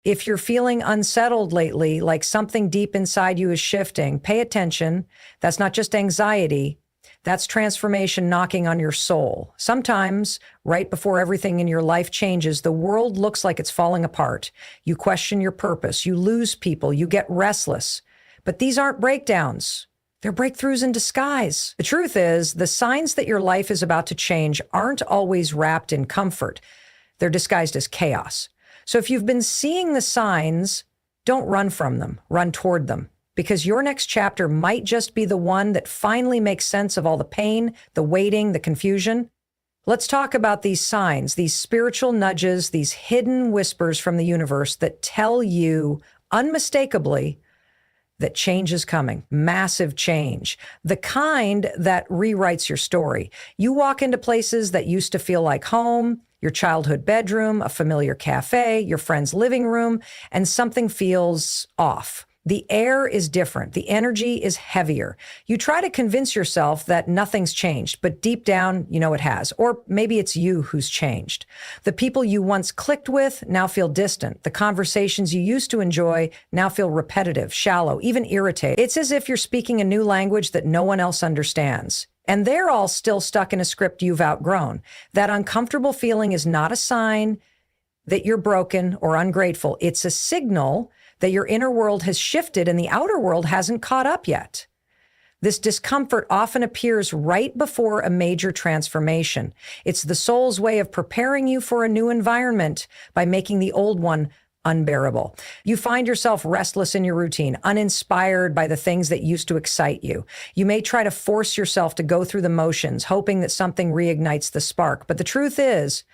If you're feeling unsettled lately, like something deep inside you is shifting, pay attention. That's not just anxiety. That's transformation knocking on your soul. Sometimes, right before everything in your life changes, the world looks like it's falling apart. You question your purpose. You lose people. You get restless. But these aren't breakdowns. They're breakthroughs in disguise. The truth is, the signs that your life is about to change aren't always wrapped in comfort. They're disguised as chaos. So if you've been seeing the signs, don't run from them. Run toward them. Because your next chapter might just be the one that finally makes sense of all the pain, the waiting, the confusion. Let's talk about these signs, these spiritual nudges, these hidden whispers from the universe that tell you unmistakably that change is coming, massive change, the kind that rewrites your story. You walk into places that used to feel like home, your childhood bedroom, a familiar cafe, your friend's living room, and something feels off. The air is different. The energy is heavier. You try to convince yourself that nothing's changed, but deep down, you know it has. Or maybe it's you who's changed. The people you once clicked with now feel distant. The conversations you used to enjoy now feel repetitive, shallow, even irritating. It's as if you're speaking a new language that no one else understands. And they're all still stuck in a script you've outgrown. That uncomfortable feeling is not a sign that you're broken or ungrateful. It's a signal that your inner world has shifted and the outer world hasn't caught up yet. This discomfort often appears right before a major transformation. It's the soul's way of preparing you for a new environment by making the old one unbearable. You find yourself restless in your routine, uninspired by the things that used to excite you. You may try to force yourself to go through the motions, hoping that something reignites the spark. But the truth is,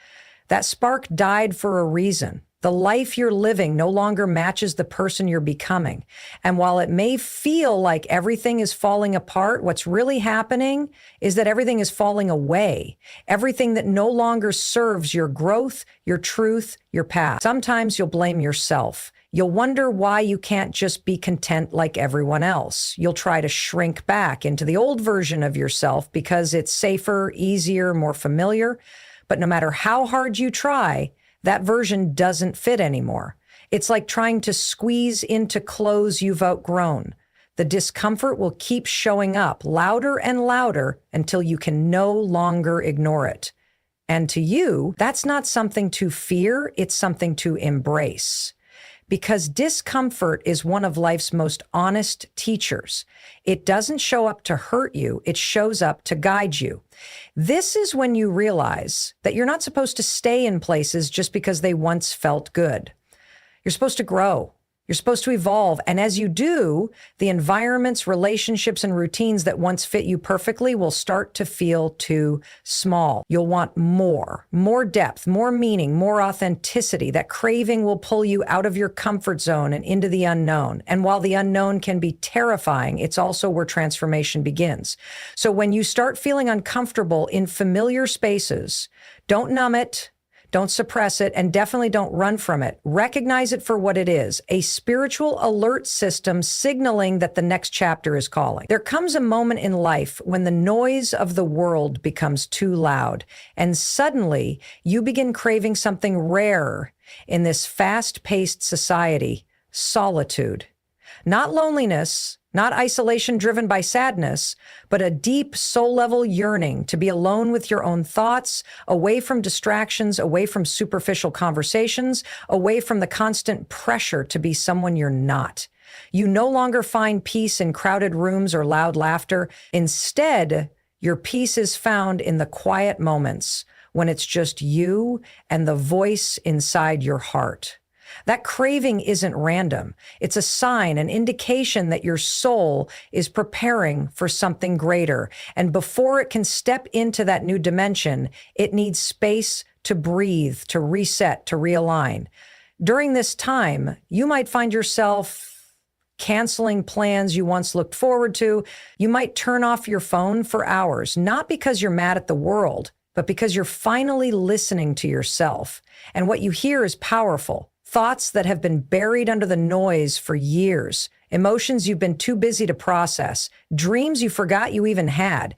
that spark died for a reason. The life you're living no longer matches the person you're becoming. And while it may feel like everything is falling apart, what's really happening is that everything is falling away. Everything that no longer serves your growth, your truth, your path. Sometimes you'll blame yourself. You'll wonder why you can't just be content like everyone else. You'll try to shrink back into the old version of yourself because it's safer, easier, more familiar. But no matter how hard you try, that version doesn't fit anymore. It's like trying to squeeze into clothes you've outgrown. The discomfort will keep showing up louder and louder until you can no longer ignore it. And to you, that's not something to fear, it's something to embrace. Because discomfort is one of life's most honest teachers. It doesn't show up to hurt you, it shows up to guide you. This is when you realize that you're not supposed to stay in places just because they once felt good. You're supposed to grow. You're supposed to evolve. And as you do, the environments, relationships, and routines that once fit you perfectly will start to feel too small. You'll want more depth, more meaning, more authenticity. That craving will pull you out of your comfort zone and into the unknown. And while the unknown can be terrifying, it's also where transformation begins. So when you start feeling uncomfortable in familiar spaces, don't numb it. Don't suppress it, and definitely don't run from it. Recognize it for what it is, a spiritual alert system signaling that the next chapter is calling. There comes a moment in life when the noise of the world becomes too loud, and suddenly you begin craving something rare in this fast-paced society: solitude. Not loneliness, not isolation driven by sadness, but a deep soul-level yearning to be alone with your own thoughts, away from distractions, away from superficial conversations, away from the constant pressure to be someone you're not. You no longer find peace in crowded rooms or loud laughter. Instead, your peace is found in the quiet moments when it's just you and the voice inside your heart. That craving isn't random. It's a sign, an indication that your soul is preparing for something greater. And before it can step into that new dimension, it needs space to breathe, to reset, to realign. During this time, you might find yourself canceling plans you once looked forward to. You might turn off your phone for hours, not because you're mad at the world, but because you're finally listening to yourself. And what you hear is powerful. Thoughts that have been buried under the noise for years, emotions you've been too busy to process, dreams you forgot you even had.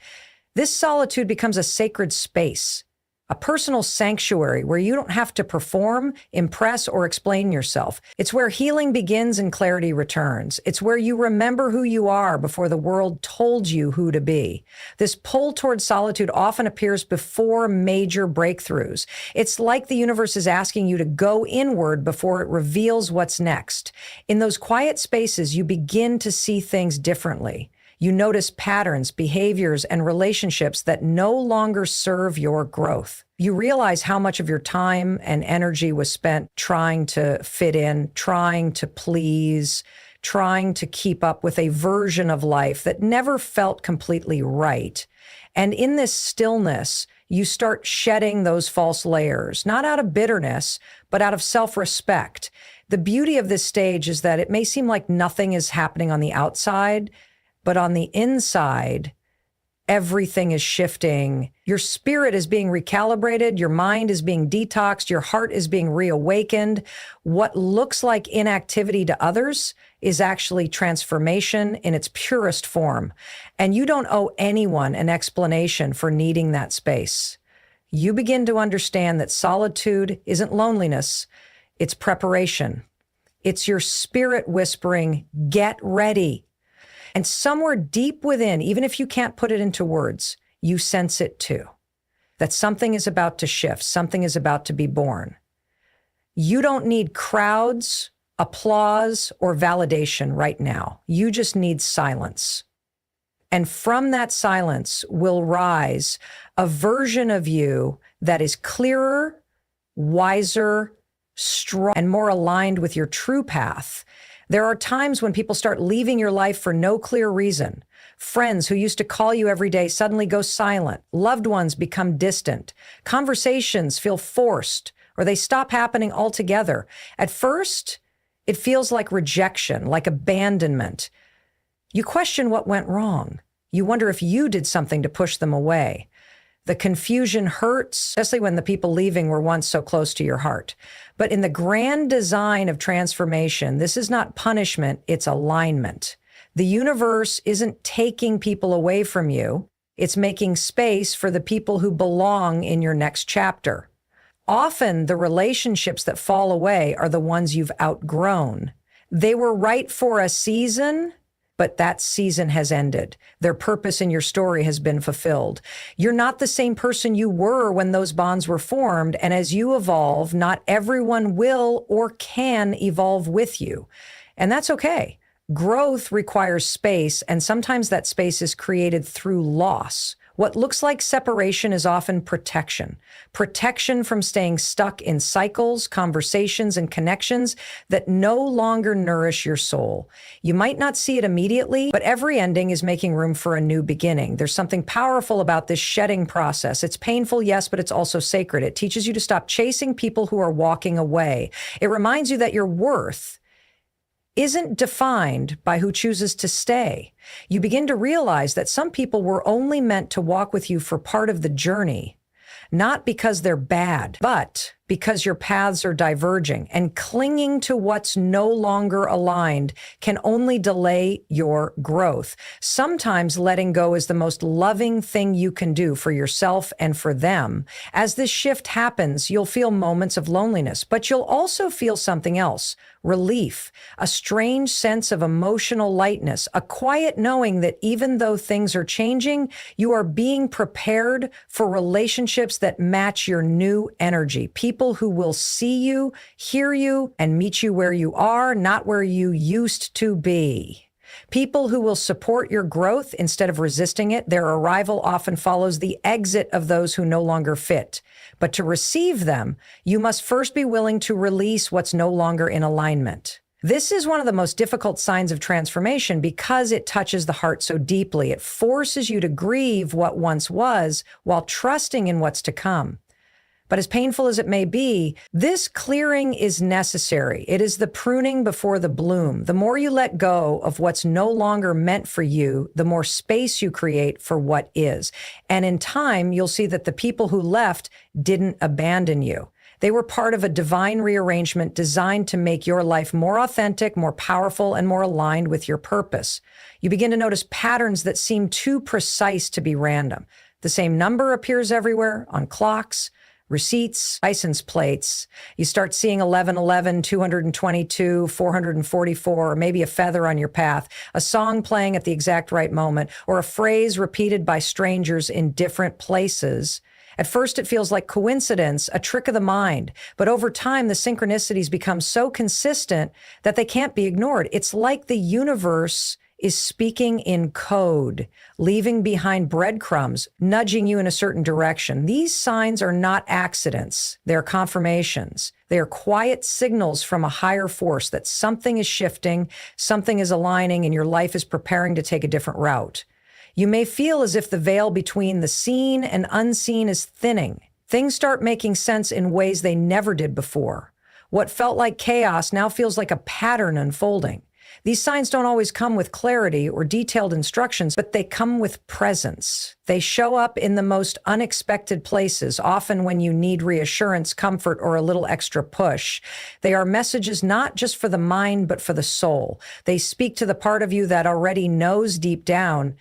This solitude becomes a sacred space. a personal sanctuary where you don't have to perform, impress, or explain yourself. It's where healing begins and clarity returns. It's where you remember who you are before the world told you who to be. This pull towards solitude often appears before major breakthroughs. It's like the universe is asking you to go inward before it reveals what's next. In those quiet spaces, you begin to see things differently. You notice patterns, behaviors, and relationships that no longer serve your growth. You realize how much of your time and energy was spent trying to fit in, trying to please, trying to keep up with a version of life that never felt completely right. And in this stillness, you start shedding those false layers, not out of bitterness, but out of self-respect. The beauty of this stage is that it may seem like nothing is happening on the outside, but on the inside, everything is shifting. Your spirit is being recalibrated. Your mind is being detoxed. Your heart is being reawakened. What looks like inactivity to others is actually transformation in its purest form. And you don't owe anyone an explanation for needing that space. You begin to understand that solitude isn't loneliness. It's preparation. It's your spirit whispering, get ready. And somewhere deep within, even if you can't put it into words, you sense it too. That something is about to shift, something is about to be born. You don't need crowds, applause, or validation right now. You just need silence. And from that silence will rise a version of you that is clearer, wiser, strong, and more aligned with your true path. There are times when people start leaving your life for no clear reason. Friends who used to call you every day suddenly go silent. Loved ones become distant. Conversations feel forced, or they stop happening altogether. At first, it feels like rejection, like abandonment. You question what went wrong. You wonder if you did something to push them away. The confusion hurts, especially when the people leaving were once so close to your heart. But in the grand design of transformation, this is not punishment, it's alignment. The universe isn't taking people away from you. It's making space for the people who belong in your next chapter. Often, the relationships that fall away are the ones you've outgrown. They were right for a season, but that season has ended. Their purpose in your story has been fulfilled. You're not the same person you were when those bonds were formed, and as you evolve, not everyone will or can evolve with you. And that's okay. Growth requires space, and sometimes that space is created through loss. What looks like separation is often protection. Protection from staying stuck in cycles, conversations, and connections that no longer nourish your soul. You might not see it immediately, but every ending is making room for a new beginning. There's something powerful about this shedding process. It's painful, yes, but it's also sacred. It teaches you to stop chasing people who are walking away. It reminds you that your worth isn't defined by who chooses to stay. You begin to realize that some people were only meant to walk with you for part of the journey, not because they're bad, but because your paths are diverging, and clinging to what's no longer aligned can only delay your growth. Sometimes letting go is the most loving thing you can do for yourself and for them. As this shift happens, you'll feel moments of loneliness, but you'll also feel something else, relief, a strange sense of emotional lightness, a quiet knowing that even though things are changing, you are being prepared for relationships that match your new energy. People who will see you, hear you, and meet you where you are, not where you used to be. People who will support your growth instead of resisting it. Their arrival often follows the exit of those who no longer fit. But to receive them, you must first be willing to release what's no longer in alignment. This is one of the most difficult signs of transformation because it touches the heart so deeply. It forces you to grieve what once was while trusting in what's to come. But as painful as it may be, this clearing is necessary. It is the pruning before the bloom. The more you let go of what's no longer meant for you, the more space you create for what is. And in time, you'll see that the people who left didn't abandon you. They were part of a divine rearrangement designed to make your life more authentic, more powerful, and more aligned with your purpose. You begin to notice patterns that seem too precise to be random. The same number appears everywhere on clocks, receipts, license plates. You start seeing 1111, 222, 444, or maybe a feather on your path, a song playing at the exact right moment, or a phrase repeated by strangers in different places. At first, it feels like coincidence, a trick of the mind. But over time, the synchronicities become so consistent that they can't be ignored. It's like the universe is speaking in code, leaving behind breadcrumbs, nudging you in a certain direction. These signs are not accidents. They're confirmations. They are quiet signals from a higher force that something is shifting, something is aligning, and your life is preparing to take a different route. You may feel as if the veil between the seen and unseen is thinning. Things start making sense in ways they never did before. What felt like chaos now feels like a pattern unfolding. These signs don't always come with clarity or detailed instructions, but they come with presence. They show up in the most unexpected places, often when you need reassurance, comfort, or a little extra push. They are messages not just for the mind, but for the soul. They speak to the part of you that already knows deep down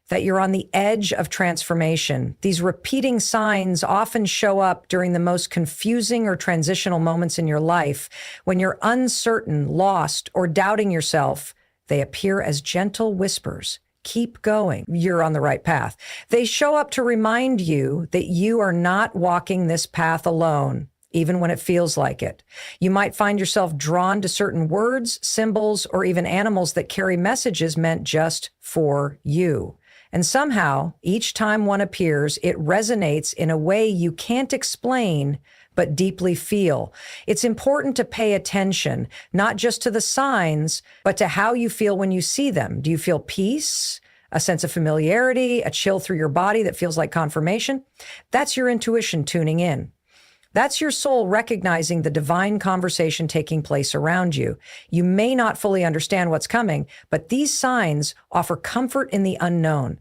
that you're on the edge of transformation. These repeating signs often show up during the most confusing or transitional moments in your life. When you're uncertain, lost, or doubting yourself, they appear as gentle whispers. Keep going. You're on the right path. They show up to remind you that you are not walking this path alone, even when it feels like it. You might find yourself drawn to certain words, symbols, or even animals that carry messages meant just for you. And somehow, each time one appears, it resonates in a way you can't explain, but deeply feel. It's important to pay attention, not just to the signs, but to how you feel when you see them. Do you feel peace, a sense of familiarity, a chill through your body that feels like confirmation? That's your intuition tuning in. That's your soul recognizing the divine conversation taking place around you. You may not fully understand what's coming, but these signs offer comfort in the unknown.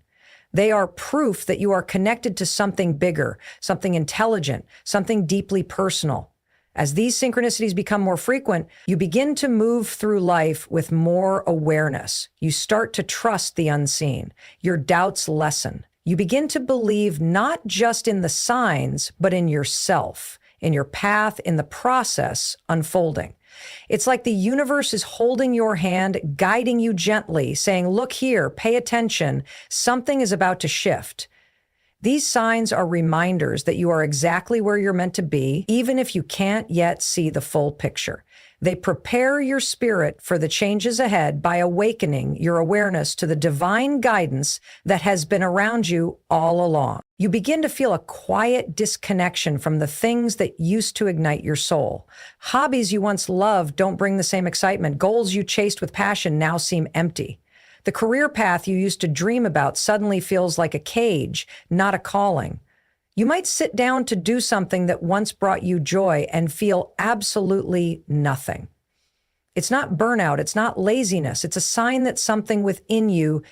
They are proof that you are connected to something bigger, something intelligent, something deeply personal. As these synchronicities become more frequent, you begin to move through life with more awareness. You start to trust the unseen. Your doubts lessen. You begin to believe not just in the signs, but in yourself, in your path, in the process unfolding. It's like the universe is holding your hand, guiding you gently, saying, look here, pay attention, something is about to shift. These signs are reminders that you are exactly where you're meant to be, even if you can't yet see the full picture. They prepare your spirit for the changes ahead by awakening your awareness to the divine guidance that has been around you all along. You begin to feel a quiet disconnection from the things that used to ignite your soul. Hobbies you once loved don't bring the same excitement. Goals you chased with passion now seem empty. The career path you used to dream about suddenly feels like a cage, not a calling. You might sit down to do something that once brought you joy and feel absolutely nothing. It's not burnout. It's not laziness. It's a sign that something within you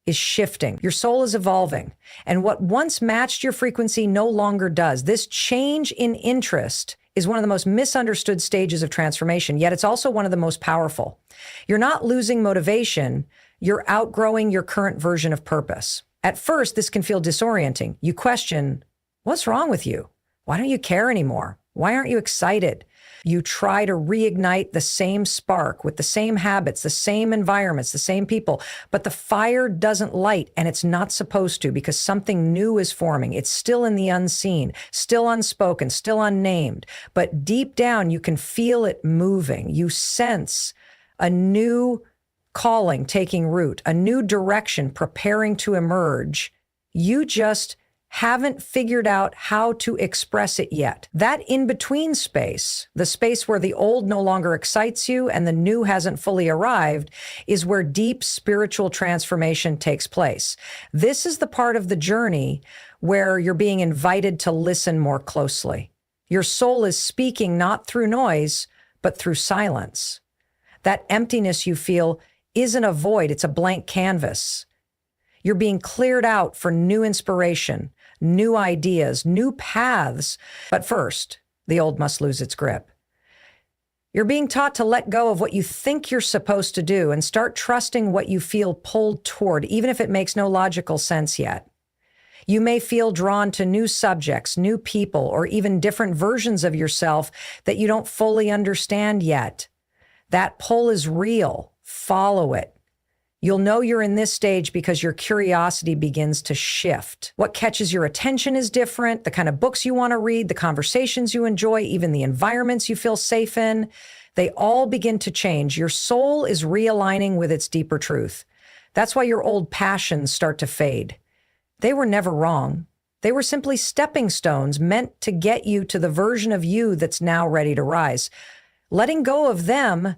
is shifting. Your soul is evolving. And what once matched your frequency no longer does. This change in interest is one of the most misunderstood stages of transformation, yet it's also one of the most powerful. You're not losing motivation. You're outgrowing your current version of purpose. At first, this can feel disorienting. You question, what's wrong with you? Why don't you care anymore? Why aren't you excited? You try to reignite the same spark with the same habits, the same environments, the same people, but the fire doesn't light, and it's not supposed to because something new is forming. It's still in the unseen, still unspoken, still unnamed, but deep down you can feel it moving. You sense a new calling taking root, a new direction preparing to emerge. You just haven't figured out how to express it yet. That in-between space, the space where the old no longer excites you and the new hasn't fully arrived, is where deep spiritual transformation takes place. This is the part of the journey where you're being invited to listen more closely. Your soul is speaking not through noise, but through silence. That emptiness you feel isn't a void, it's a blank canvas. You're being cleared out for new inspiration, new ideas, new paths. But first, the old must lose its grip. You're being taught to let go of what you think you're supposed to do and start trusting what you feel pulled toward, even if it makes no logical sense yet. You may feel drawn to new subjects, new people, or even different versions of yourself that you don't fully understand yet. That pull is real. Follow it. You'll know you're in this stage because your curiosity begins to shift. What catches your attention is different. The kind of books you want to read, the conversations you enjoy, even the environments you feel safe in, they all begin to change. Your soul is realigning with its deeper truth. That's why your old passions start to fade. They were never wrong. They were simply stepping stones meant to get you to the version of you that's now ready to rise. Letting go of them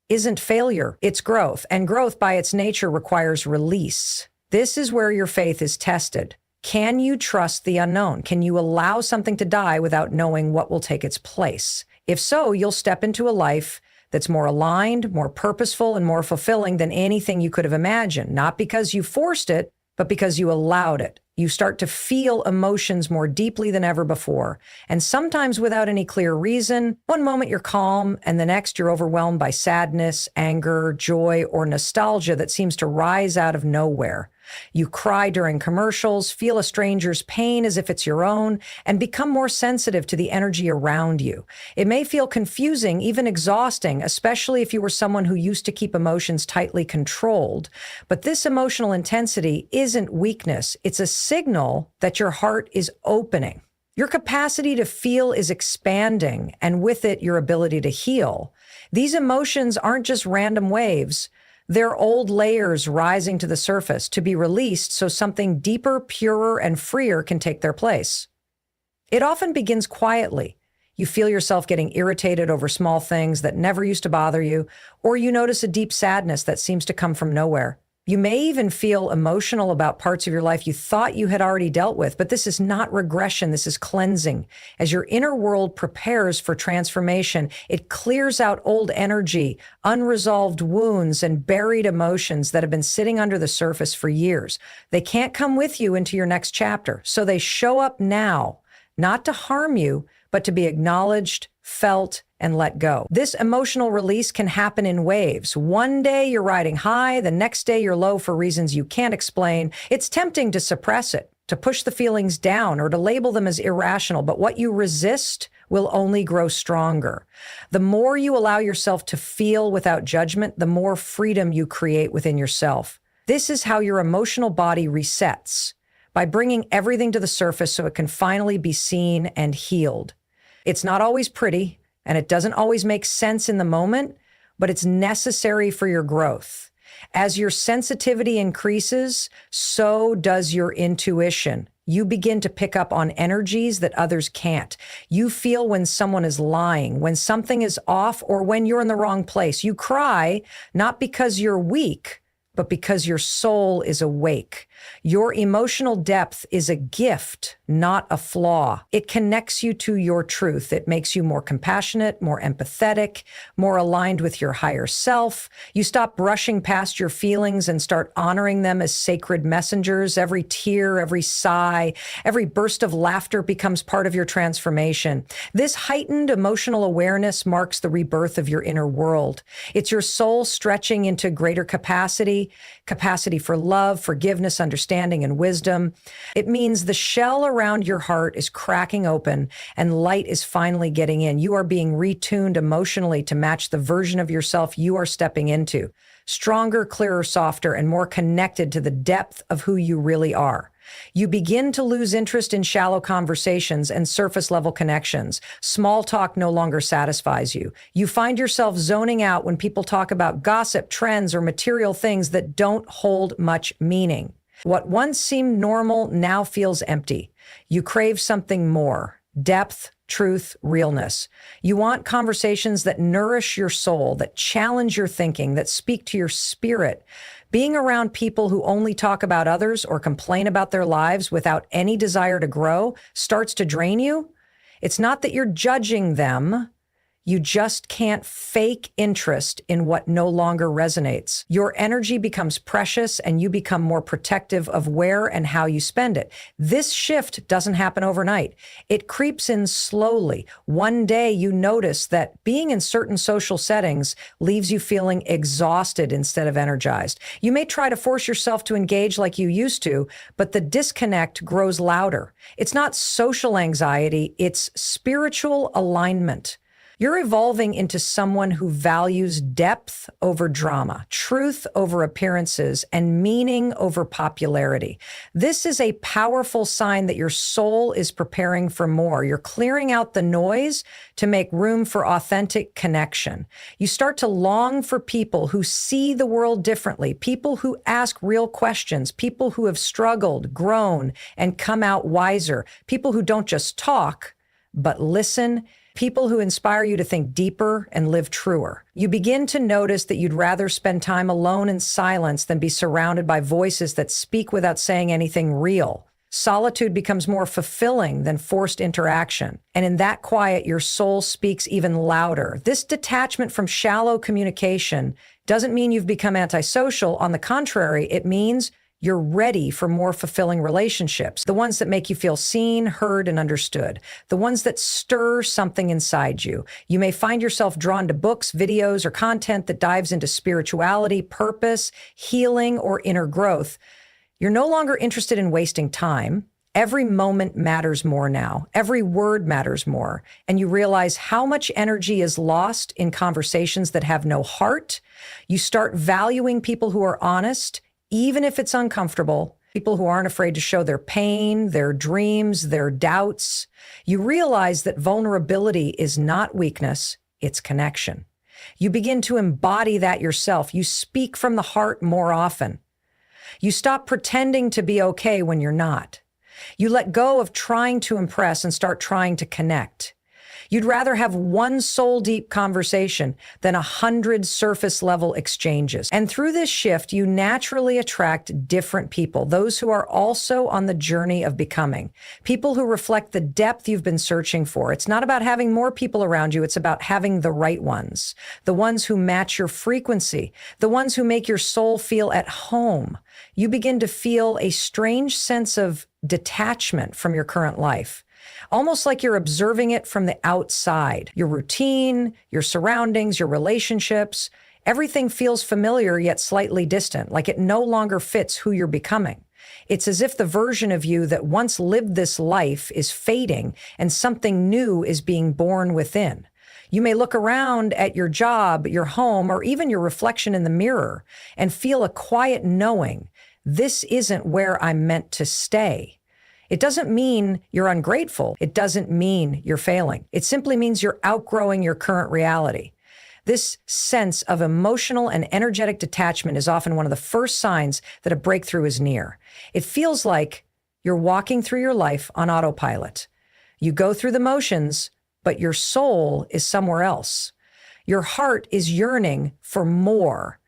isn't failure, it's growth, and growth by its nature requires release. This is where your faith is tested. Can you trust the unknown? Can you allow something to die without knowing what will take its place? If so, you'll step into a life that's more aligned, more purposeful, and more fulfilling than anything you could have imagined, not because you forced it, but because you allowed it. You start to feel emotions more deeply than ever before, and sometimes without any clear reason. One moment you're calm, and the next you're overwhelmed by sadness, anger, joy, or nostalgia that seems to rise out of nowhere. You cry during commercials, feel a stranger's pain as if it's your own, and become more sensitive to the energy around you. It may feel confusing, even exhausting, especially if you were someone who used to keep emotions tightly controlled. But this emotional intensity isn't weakness. It's a signal that your heart is opening. Your capacity to feel is expanding, and with it, your ability to heal. These emotions aren't just random waves. They're old layers rising to the surface to be released so something deeper, purer, and freer can take their place. It often begins quietly. You feel yourself getting irritated over small things that never used to bother you, or you notice a deep sadness that seems to come from nowhere. You may even feel emotional about parts of your life you thought you had already dealt with, but this is not regression, this is cleansing. As your inner world prepares for transformation, it clears out old energy, unresolved wounds, and buried emotions that have been sitting under the surface for years. They can't come with you into your next chapter, so they show up now, not to harm you, but to be acknowledged, felt, and let go. This emotional release can happen in waves. One day you're riding high, the next day you're low for reasons you can't explain. It's tempting to suppress it, to push the feelings down, or to label them as irrational, but what you resist will only grow stronger. The more you allow yourself to feel without judgment, the more freedom you create within yourself. This is how your emotional body resets, by bringing everything to the surface so it can finally be seen and healed. It's not always pretty, and it doesn't always make sense in the moment, but it's necessary for your growth. As your sensitivity increases, so does your intuition. You begin to pick up on energies that others can't. You feel when someone is lying, when something is off, or when you're in the wrong place. You cry, not because you're weak, but because your soul is awake. Your emotional depth is a gift, not a flaw. It connects you to your truth. It makes you more compassionate, more empathetic, more aligned with your higher self. You stop brushing past your feelings and start honoring them as sacred messengers. Every tear, every sigh, every burst of laughter becomes part of your transformation. This heightened emotional awareness marks the rebirth of your inner world. It's your soul stretching into greater capacity for love, forgiveness, understanding, and wisdom. It means the shell around your heart is cracking open and light is finally getting in. You are being retuned emotionally to match the version of yourself you are stepping into. Stronger, clearer, softer, and more connected to the depth of who you really are. You begin to lose interest in shallow conversations and surface-level connections. Small talk no longer satisfies you. You find yourself zoning out when people talk about gossip, trends, or material things that don't hold much meaning. What once seemed normal now feels empty. You crave something more: depth, truth, realness. You want conversations that nourish your soul, that challenge your thinking, that speak to your spirit. Being around people who only talk about others or complain about their lives without any desire to grow starts to drain you. It's not that you're judging them. You just can't fake interest in what no longer resonates. Your energy becomes precious and you become more protective of where and how you spend it. This shift doesn't happen overnight. It creeps in slowly. One day you notice that being in certain social settings leaves you feeling exhausted instead of energized. You may try to force yourself to engage like you used to, but the disconnect grows louder. It's not social anxiety, it's spiritual alignment. You're evolving into someone who values depth over drama, truth over appearances, and meaning over popularity. This is a powerful sign that your soul is preparing for more. You're clearing out the noise to make room for authentic connection. You start to long for people who see the world differently, people who ask real questions, people who have struggled, grown, and come out wiser, people who don't just talk, but listen, people who inspire you to think deeper and live truer. You begin to notice that you'd rather spend time alone in silence than be surrounded by voices that speak without saying anything real. Solitude becomes more fulfilling than forced interaction. And in that quiet, your soul speaks even louder. This detachment from shallow communication doesn't mean you've become antisocial. On the contrary, it means you're ready for more fulfilling relationships, the ones that make you feel seen, heard, and understood, the ones that stir something inside you. You may find yourself drawn to books, videos, or content that dives into spirituality, purpose, healing, or inner growth. You're no longer interested in wasting time. Every moment matters more now. Every word matters more. And you realize how much energy is lost in conversations that have no heart. You start valuing people who are honest, even if it's uncomfortable, people who aren't afraid to show their pain, their dreams, their doubts. You realize that vulnerability is not weakness, it's connection. You begin to embody that yourself. You speak from the heart more often. You stop pretending to be okay when you're not. You let go of trying to impress and start trying to connect. You'd rather have one soul-deep conversation than 100 surface-level exchanges. And through this shift, you naturally attract different people, those who are also on the journey of becoming, people who reflect the depth you've been searching for. It's not about having more people around you. It's about having the right ones, the ones who match your frequency, the ones who make your soul feel at home. You begin to feel a strange sense of detachment from your current life. Almost like you're observing it from the outside. Your routine, your surroundings, your relationships, everything feels familiar yet slightly distant, like it no longer fits who you're becoming. It's as if the version of you that once lived this life is fading and something new is being born within. You may look around at your job, your home, or even your reflection in the mirror and feel a quiet knowing, this isn't where I'm meant to stay. It doesn't mean you're ungrateful. It doesn't mean you're failing. It simply means you're outgrowing your current reality. This sense of emotional and energetic detachment is often one of the first signs that a breakthrough is near. It feels like you're walking through your life on autopilot. You go through the motions, but your soul is somewhere else. Your heart is yearning for more.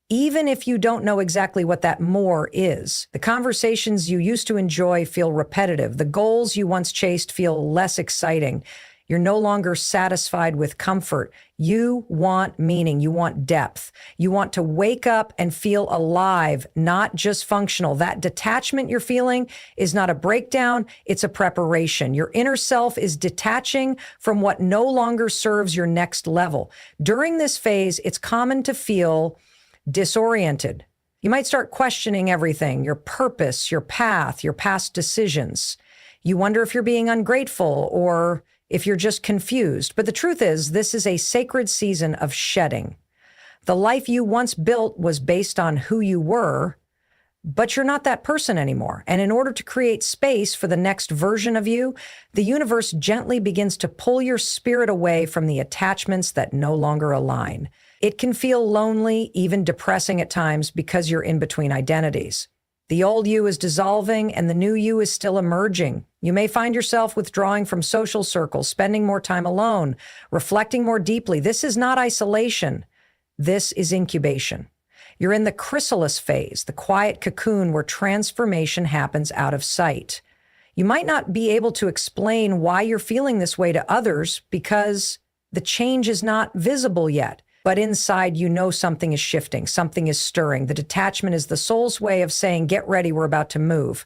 Even if you don't know exactly what that more is, the conversations you used to enjoy feel repetitive. The goals you once chased feel less exciting. You're no longer satisfied with comfort. You want meaning. You want depth. You want to wake up and feel alive, not just functional. That detachment you're feeling is not a breakdown. It's a preparation. Your inner self is detaching from what no longer serves your next level. During this phase, it's common to feel disoriented. You might start questioning everything, your purpose, your path, your past decisions. You wonder if you're being ungrateful or if you're just confused. But the truth is, this is a sacred season of shedding. The life you once built was based on who you were, but you're not that person anymore. And in order to create space for the next version of you, the universe gently begins to pull your spirit away from the attachments that no longer align. It can feel lonely, even depressing at times, because you're in between identities. The old you is dissolving and the new you is still emerging. You may find yourself withdrawing from social circles, spending more time alone, reflecting more deeply. This is not isolation. This is incubation. You're in the chrysalis phase, the quiet cocoon where transformation happens out of sight. You might not be able to explain why you're feeling this way to others because The change is not visible yet, but inside you know something is shifting, something is stirring. The detachment is the soul's way of saying, get ready, we're about to move.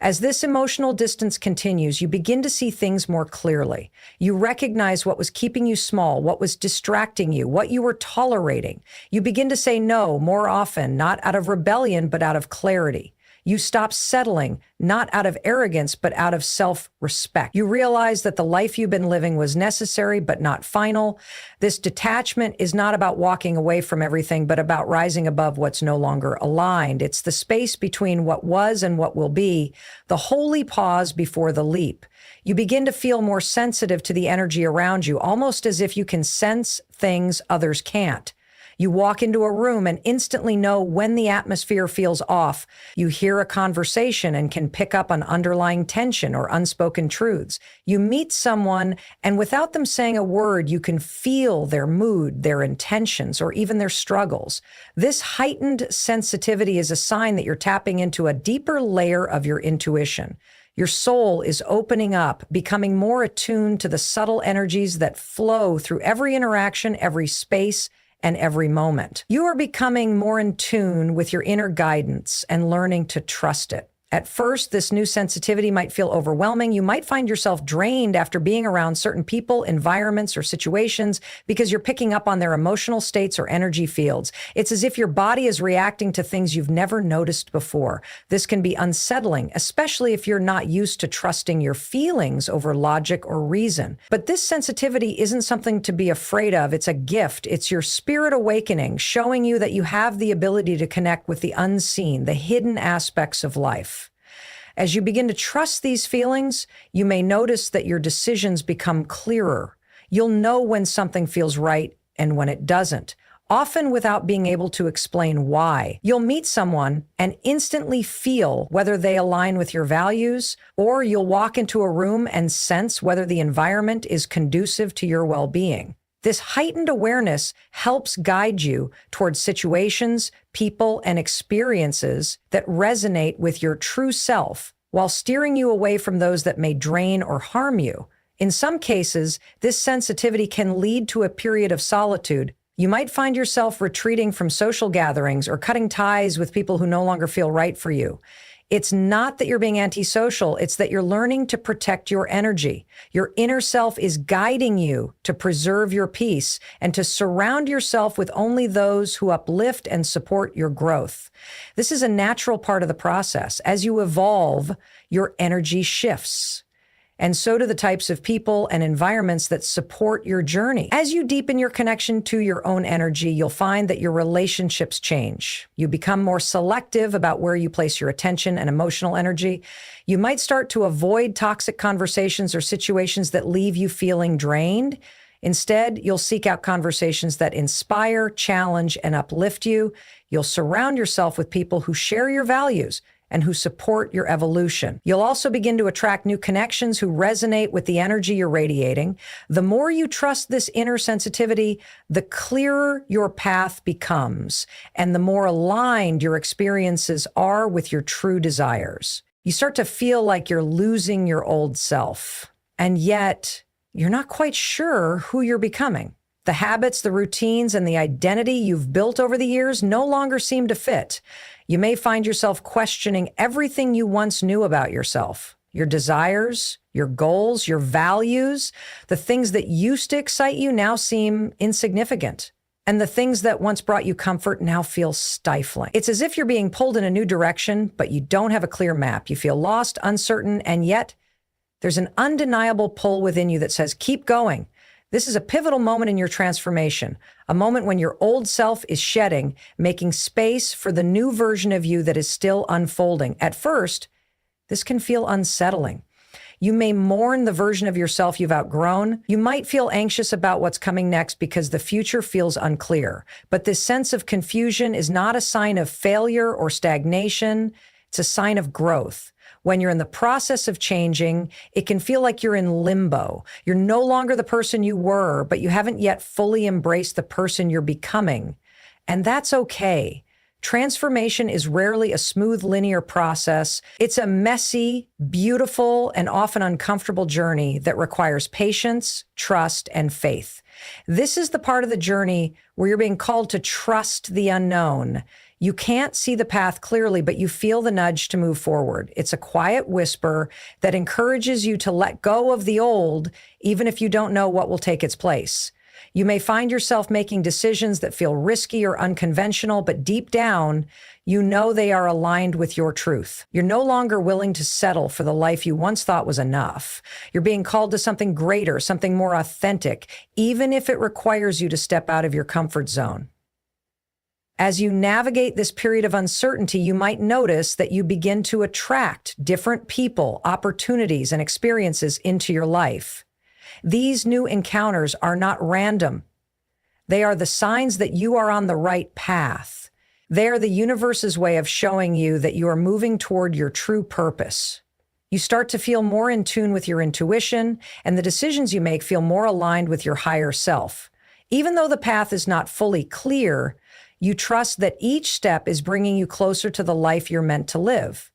As this emotional distance continues, you begin to see things more clearly. You recognize what was keeping you small, what was distracting you, what you were tolerating. You begin to say no more often, not out of rebellion, but out of clarity. You stop settling, not out of arrogance, but out of self-respect. You realize that the life you've been living was necessary, but not final. This detachment is not about walking away from everything, but about rising above what's no longer aligned. It's the space between what was and what will be, the holy pause before the leap. You begin to feel more sensitive to the energy around you, almost as if you can sense things others can't. You walk into a room and instantly know when the atmosphere feels off. You hear a conversation and can pick up on underlying tension or unspoken truths. You meet someone and without them saying a word, you can feel their mood, their intentions, or even their struggles. This heightened sensitivity is a sign that you're tapping into a deeper layer of your intuition. Your soul is opening up, becoming more attuned to the subtle energies that flow through every interaction, every space, and every moment. You are becoming more in tune with your inner guidance and learning to trust it. At first, this new sensitivity might feel overwhelming. You might find yourself drained after being around certain people, environments, or situations because you're picking up on their emotional states or energy fields. It's as if your body is reacting to things you've never noticed before. This can be unsettling, especially if you're not used to trusting your feelings over logic or reason. But this sensitivity isn't something to be afraid of. It's a gift. It's your spirit awakening, showing you that you have the ability to connect with the unseen, the hidden aspects of life. As you begin to trust these feelings, you may notice that your decisions become clearer. You'll know when something feels right and when it doesn't, often without being able to explain why. You'll meet someone and instantly feel whether they align with your values, or you'll walk into a room and sense whether the environment is conducive to your well-being. This heightened awareness helps guide you towards situations, people, and experiences that resonate with your true self, while steering you away from those that may drain or harm you. In some cases, this sensitivity can lead to a period of solitude. You might find yourself retreating from social gatherings or cutting ties with people who no longer feel right for you. It's not that you're being antisocial, it's that you're learning to protect your energy. Your inner self is guiding you to preserve your peace and to surround yourself with only those who uplift and support your growth. This is a natural part of the process. As you evolve, your energy shifts. And so do the types of people and environments that support your journey. As you deepen your connection to your own energy, you'll find that your relationships change. You become more selective about where you place your attention and emotional energy. You might start to avoid toxic conversations or situations that leave you feeling drained. Instead, you'll seek out conversations that inspire, challenge, and uplift you. You'll surround yourself with people who share your values and who support your evolution. You'll also begin to attract new connections who resonate with the energy you're radiating. The more you trust this inner sensitivity, the clearer your path becomes, and the more aligned your experiences are with your true desires. You start to feel like you're losing your old self, and yet you're not quite sure who you're becoming. The habits, the routines, and the identity you've built over the years no longer seem to fit. You may find yourself questioning everything you once knew about yourself, your desires, your goals, your values. The things that used to excite you now seem insignificant. And the things that once brought you comfort now feel stifling. It's as if you're being pulled in a new direction, but you don't have a clear map. You feel lost, uncertain, and yet there's an undeniable pull within you that says, keep going. This is a pivotal moment in your transformation, a moment when your old self is shedding, making space for the new version of you that is still unfolding. At first, this can feel unsettling. You may mourn the version of yourself you've outgrown. You might feel anxious about what's coming next because the future feels unclear. But this sense of confusion is not a sign of failure or stagnation. It's a sign of growth. When you're in the process of changing, it can feel like you're in limbo. You're no longer the person you were, but you haven't yet fully embraced the person you're becoming. And that's okay. Transformation is rarely a smooth, linear process. It's a messy, beautiful, and often uncomfortable journey that requires patience, trust, and faith. This is the part of the journey where you're being called to trust the unknown. You can't see the path clearly, but you feel the nudge to move forward. It's a quiet whisper that encourages you to let go of the old, even if you don't know what will take its place. You may find yourself making decisions that feel risky or unconventional, but deep down, you know they are aligned with your truth. You're no longer willing to settle for the life you once thought was enough. You're being called to something greater, something more authentic, even if it requires you to step out of your comfort zone. As you navigate this period of uncertainty, you might notice that you begin to attract different people, opportunities, and experiences into your life. These new encounters are not random. They are the signs that you are on the right path. They are the universe's way of showing you that you are moving toward your true purpose. You start to feel more in tune with your intuition, and the decisions you make feel more aligned with your higher self. Even though the path is not fully clear, you trust that each step is bringing you closer to the life you're meant to live.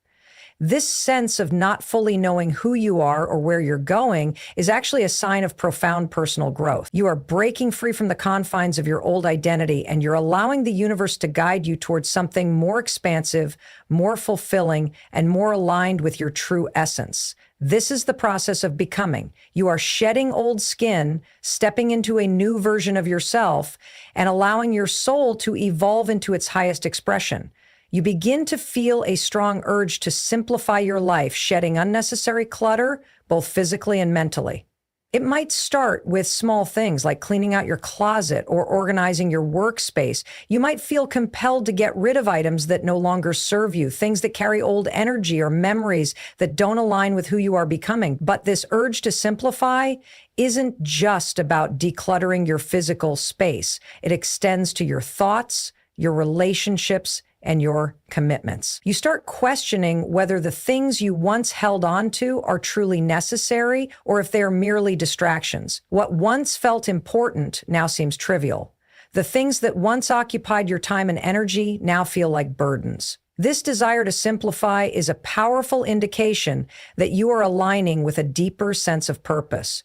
This sense of not fully knowing who you are or where you're going is actually a sign of profound personal growth. You are breaking free from the confines of your old identity, and you're allowing the universe to guide you towards something more expansive, more fulfilling, and more aligned with your true essence. This is the process of becoming. You are shedding old skin, stepping into a new version of yourself, and allowing your soul to evolve into its highest expression. You begin to feel a strong urge to simplify your life, shedding unnecessary clutter, both physically and mentally. It might start with small things like cleaning out your closet or organizing your workspace. You might feel compelled to get rid of items that no longer serve you, things that carry old energy or memories that don't align with who you are becoming. But this urge to simplify isn't just about decluttering your physical space. It extends to your thoughts, your relationships, and your commitments. You start questioning whether the things you once held on to are truly necessary or if they are merely distractions. What once felt important now seems trivial. The things that once occupied your time and energy now feel like burdens. This desire to simplify is a powerful indication that you are aligning with a deeper sense of purpose.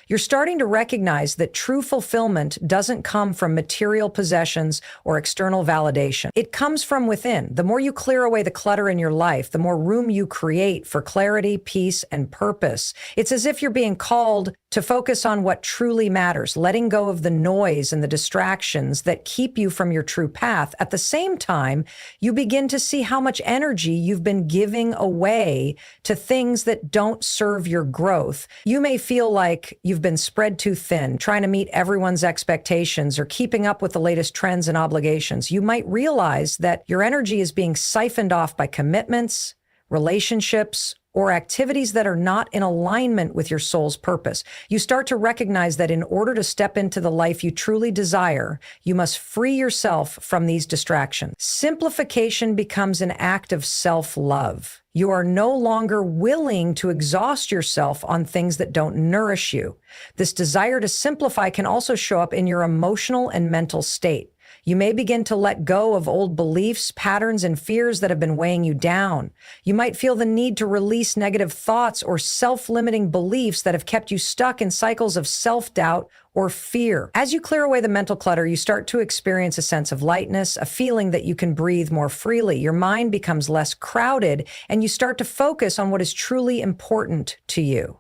You're starting to recognize that true fulfillment doesn't come from material possessions or external validation. It comes from within. The more you clear away the clutter in your life, the more room you create for clarity, peace, and purpose. It's as if you're being called to focus on what truly matters, letting go of the noise and the distractions that keep you from your true path. At the same time, you begin to see how much energy you've been giving away to things that don't serve your growth. You may feel like you've been spread too thin, trying to meet everyone's expectations or keeping up with the latest trends and obligations. You might realize that your energy is being siphoned off by commitments, relationships, or activities that are not in alignment with your soul's purpose. You start to recognize that in order to step into the life you truly desire, you must free yourself from these distractions. Simplification becomes an act of self-love. You are no longer willing to exhaust yourself on things that don't nourish you. This desire to simplify can also show up in your emotional and mental state. You may begin to let go of old beliefs, patterns, and fears that have been weighing you down. You might feel the need to release negative thoughts or self-limiting beliefs that have kept you stuck in cycles of self-doubt or fear. As you clear away the mental clutter, you start to experience a sense of lightness, a feeling that you can breathe more freely. Your mind becomes less crowded, and you start to focus on what is truly important to you.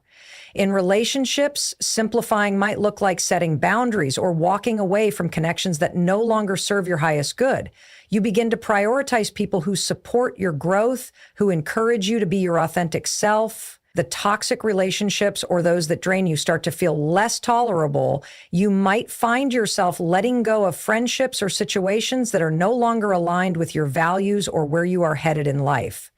In relationships, simplifying might look like setting boundaries or walking away from connections that no longer serve your highest good. You begin to prioritize people who support your growth, who encourage you to be your authentic self. The toxic relationships or those that drain you start to feel less tolerable. You might find yourself letting go of friendships or situations that are no longer aligned with your values or where you are headed in life.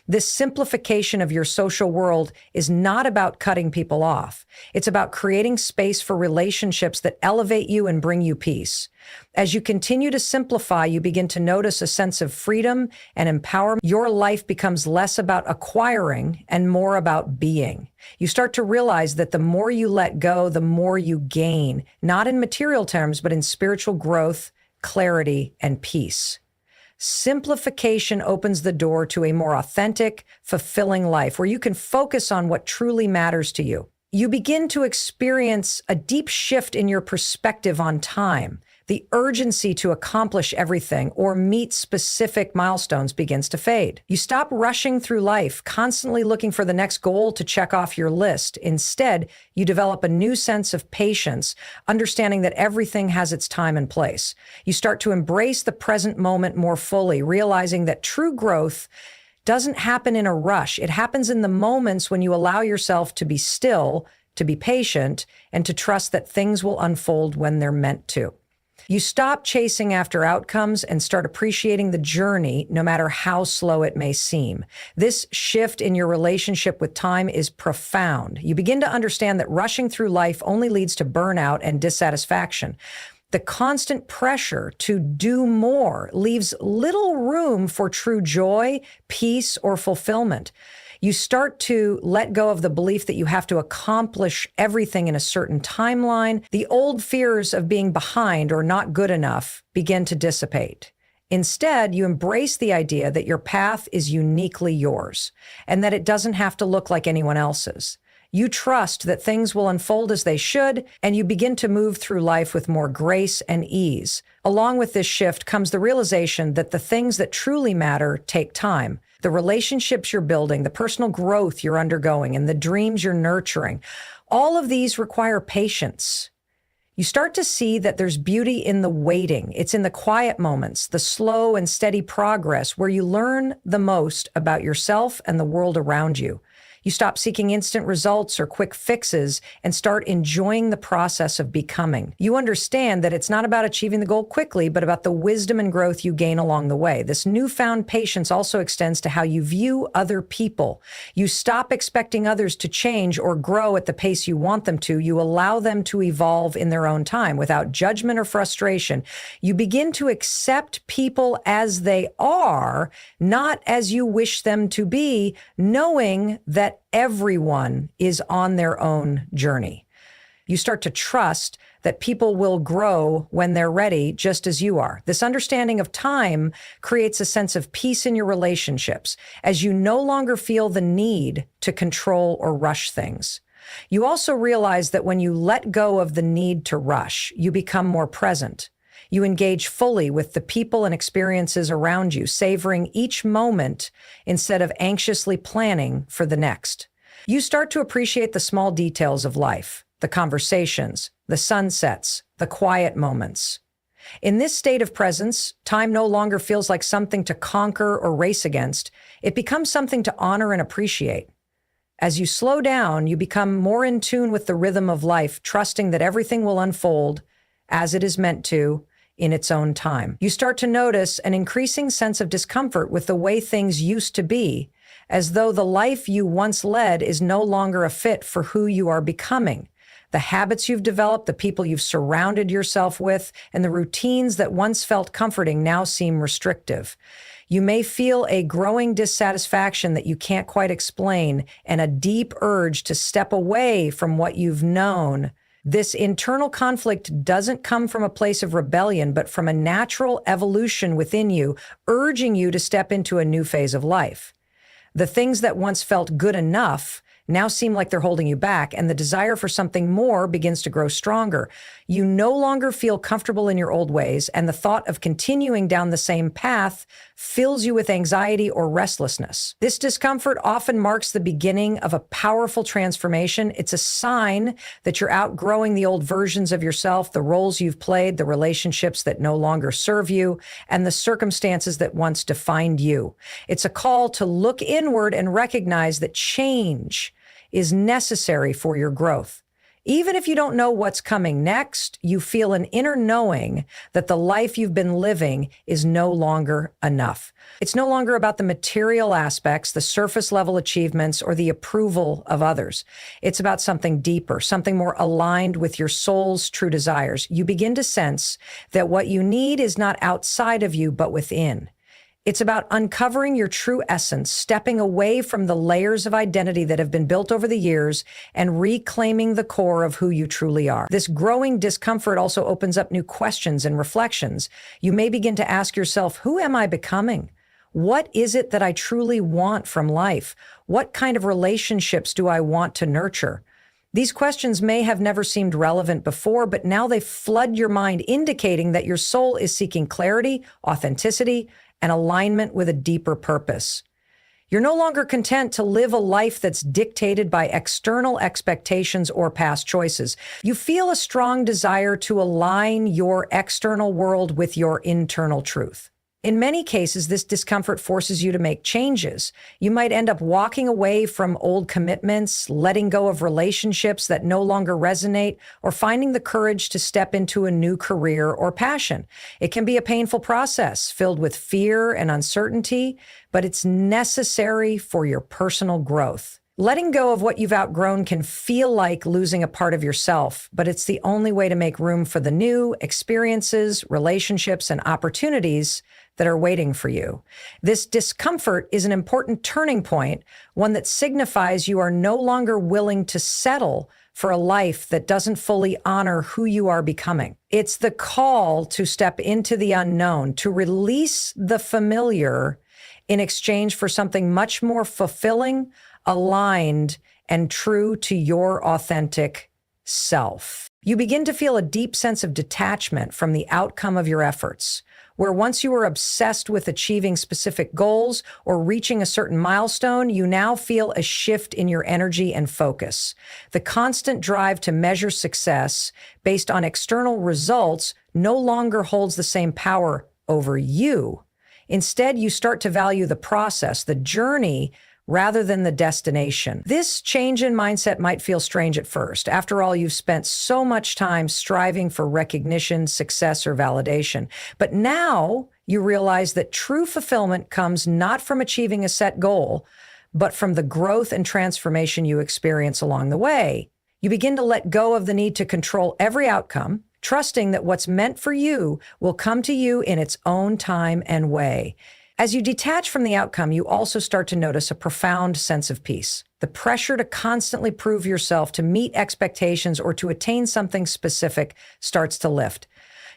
This simplification of your social world is not about cutting people off. It's about creating space for relationships that elevate you and bring you peace. As you continue to simplify, you begin to notice a sense of freedom and empowerment. Your life becomes less about acquiring and more about being. You start to realize that the more you let go, the more you gain, not in material terms, but in spiritual growth, clarity, and peace. Simplification opens the door to a more authentic, fulfilling life where you can focus on what truly matters to you. you begin to experience a deep shift in your perspective on time. The urgency to accomplish everything or meet specific milestones begins to fade. You stop rushing through life, constantly looking for the next goal to check off your list. Instead, you develop a new sense of patience, understanding that everything has its time and place. You start to embrace the present moment more fully, realizing that true growth doesn't happen in a rush. It happens in the moments when you allow yourself to be still, to be patient, and to trust that things will unfold when they're meant to. You stop chasing after outcomes and start appreciating the journey, no matter how slow it may seem. This shift in your relationship with time is profound. You begin to understand that rushing through life only leads to burnout and dissatisfaction. The constant pressure to do more leaves little room for true joy, peace, or fulfillment. You start to let go of the belief that you have to accomplish everything in a certain timeline. The old fears of being behind or not good enough begin to dissipate. Instead, you embrace the idea that your path is uniquely yours and that it doesn't have to look like anyone else's. You trust that things will unfold as they should, and you begin to move through life with more grace and ease. Along with this shift comes the realization that the things that truly matter take time. The relationships you're building, the personal growth you're undergoing, and the dreams you're nurturing, all of these require patience. You start to see that there's beauty in the waiting. It's in the quiet moments, the slow and steady progress where you learn the most about yourself and the world around you. You stop seeking instant results or quick fixes and start enjoying the process of becoming. You understand that it's not about achieving the goal quickly, but about the wisdom and growth you gain along the way. This newfound patience also extends to how you view other people. You stop expecting others to change or grow at the pace you want them to. You allow them to evolve in their own time without judgment or frustration. You begin to accept people as they are, not as you wish them to be, knowing that everyone is on their own journey. You start to trust that people will grow when they're ready, just as you are. This understanding of time creates a sense of peace in your relationships as you no longer feel the need to control or rush things. You also realize that when you let go of the need to rush, you become more present. You engage fully with the people and experiences around you, savoring each moment instead of anxiously planning for the next. You start to appreciate the small details of life, the conversations, the sunsets, the quiet moments. In this state of presence, time no longer feels like something to conquer or race against. It becomes something to honor and appreciate. As you slow down, you become more in tune with the rhythm of life, trusting that everything will unfold as it is meant to, in its own time. You start to notice an increasing sense of discomfort with the way things used to be, as though the life you once led is no longer a fit for who you are becoming. The habits you've developed, the people you've surrounded yourself with, and the routines that once felt comforting now seem restrictive. You may feel a growing dissatisfaction that you can't quite explain and a deep urge to step away from what you've known. This internal conflict doesn't come from a place of rebellion, but from a natural evolution within you, urging you to step into a new phase of life. The things that once felt good enough now seem like they're holding you back, and the desire for something more begins to grow stronger. You no longer feel comfortable in your old ways, and the thought of continuing down the same path fills you with anxiety or restlessness. This discomfort often marks the beginning of a powerful transformation. It's a sign that you're outgrowing the old versions of yourself, the roles you've played, the relationships that no longer serve you, and the circumstances that once defined you. It's a call to look inward and recognize that change is necessary for your growth. Even if you don't know what's coming next, you feel an inner knowing that the life you've been living is no longer enough. It's no longer about the material aspects, the surface level achievements, or the approval of others. It's about something deeper, something more aligned with your soul's true desires. You begin to sense that what you need is not outside of you, but within. It's about uncovering your true essence, stepping away from the layers of identity that have been built over the years and reclaiming the core of who you truly are. This growing discomfort also opens up new questions and reflections. You may begin to ask yourself, who am I becoming? What is it that I truly want from life? What kind of relationships do I want to nurture? These questions may have never seemed relevant before, but now they flood your mind, indicating that your soul is seeking clarity, authenticity, and alignment with a deeper purpose. You're no longer content to live a life that's dictated by external expectations or past choices. You feel a strong desire to align your external world with your internal truth. In many cases, this discomfort forces you to make changes. You might end up walking away from old commitments, letting go of relationships that no longer resonate, or finding the courage to step into a new career or passion. It can be a painful process filled with fear and uncertainty, but it's necessary for your personal growth. Letting go of what you've outgrown can feel like losing a part of yourself, but it's the only way to make room for the new experiences, relationships, and opportunities that are waiting for you. This discomfort is an important turning point, one that signifies you are no longer willing to settle for a life that doesn't fully honor who you are becoming. It's the call to step into the unknown, to release the familiar in exchange for something much more fulfilling, aligned, and true to your authentic self. You begin to feel a deep sense of detachment from the outcome of your efforts, where once you were obsessed with achieving specific goals or reaching a certain milestone, you now feel a shift in your energy and focus. The constant drive to measure success based on external results no longer holds the same power over you. Instead, you start to value the process, the journey, rather than the destination. This change in mindset might feel strange at first. After all, you've spent so much time striving for recognition, success, or validation. But now you realize that true fulfillment comes not from achieving a set goal, but from the growth and transformation you experience along the way. You begin to let go of the need to control every outcome, trusting that what's meant for you will come to you in its own time and way. As you detach from the outcome, you also start to notice a profound sense of peace. The pressure to constantly prove yourself, to meet expectations, or to attain something specific starts to lift.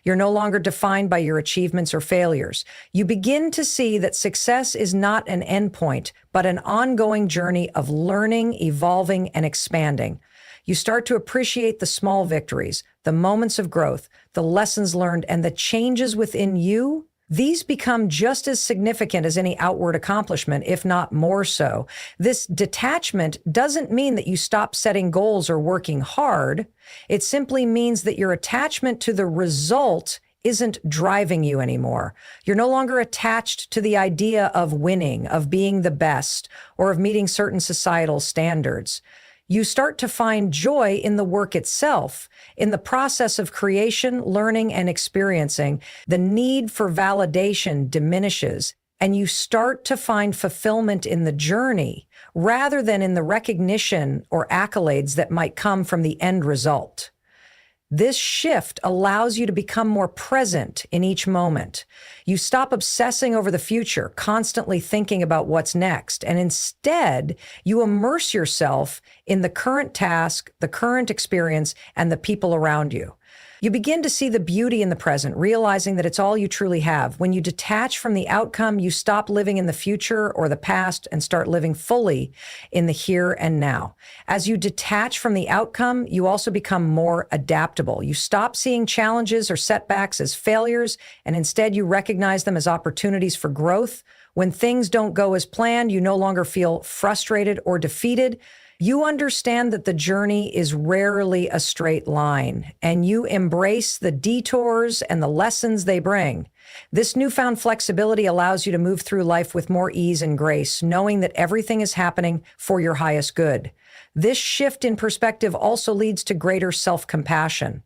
You're no longer defined by your achievements or failures. You begin to see that success is not an endpoint, but an ongoing journey of learning, evolving, and expanding. You start to appreciate the small victories, the moments of growth, the lessons learned, and the changes within you. These become just as significant as any outward accomplishment, if not more so. This detachment doesn't mean that you stop setting goals or working hard. It simply means that your attachment to the result isn't driving you anymore. You're no longer attached to the idea of winning, of being the best, or of meeting certain societal standards. You start to find joy in the work itself, in the process of creation, learning, and experiencing. The need for validation diminishes, and you start to find fulfillment in the journey rather than in the recognition or accolades that might come from the end result. This shift allows you to become more present in each moment. You stop obsessing over the future, constantly thinking about what's next, and instead, you immerse yourself in the current task, the current experience, and the people around you. You begin to see the beauty in the present, realizing that it's all you truly have. When you detach from the outcome, you stop living in the future or the past and start living fully in the here and now. As you detach from the outcome, you also become more adaptable. You stop seeing challenges or setbacks as failures, and instead you recognize them as opportunities for growth. When things don't go as planned, you no longer feel frustrated or defeated. You understand that the journey is rarely a straight line, and you embrace the detours and the lessons they bring. This newfound flexibility allows you to move through life with more ease and grace, knowing that everything is happening for your highest good. This shift in perspective also leads to greater self-compassion.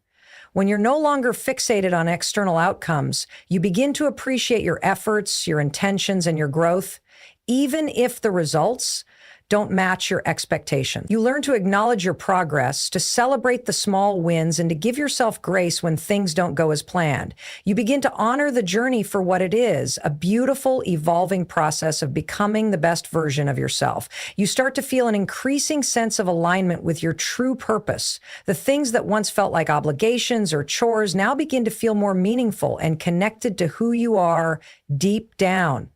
When you're no longer fixated on external outcomes, you begin to appreciate your efforts, your intentions, and your growth, even if the results don't match your expectation. You learn to acknowledge your progress, to celebrate the small wins, and to give yourself grace when things don't go as planned. You begin to honor the journey for what it is, a beautiful, evolving process of becoming the best version of yourself. You start to feel an increasing sense of alignment with your true purpose. The things that once felt like obligations or chores now begin to feel more meaningful and connected to who you are deep down.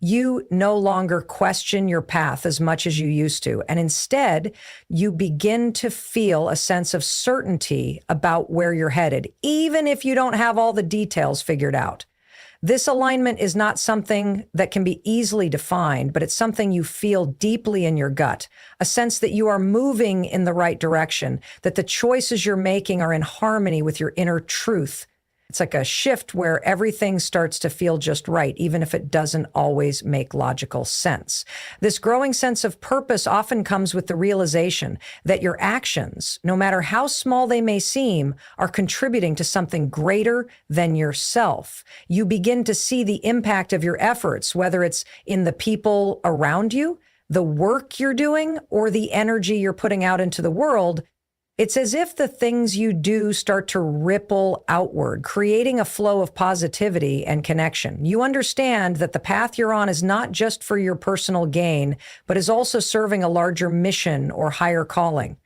You no longer question your path as much as you used to, and instead, you begin to feel a sense of certainty about where you're headed, even if you don't have all the details figured out. This alignment is not something that can be easily defined, but it's something you feel deeply in your gut, a sense that you are moving in the right direction, that the choices you're making are in harmony with your inner truth. It's like a shift where everything starts to feel just right, even if it doesn't always make logical sense. This growing sense of purpose often comes with the realization that your actions, no matter how small they may seem, are contributing to something greater than yourself. You begin to see the impact of your efforts, whether it's in the people around you, the work you're doing, or the energy you're putting out into the world. It's as if the things you do start to ripple outward, creating a flow of positivity and connection. You understand that the path you're on is not just for your personal gain, but is also serving a larger mission or higher calling.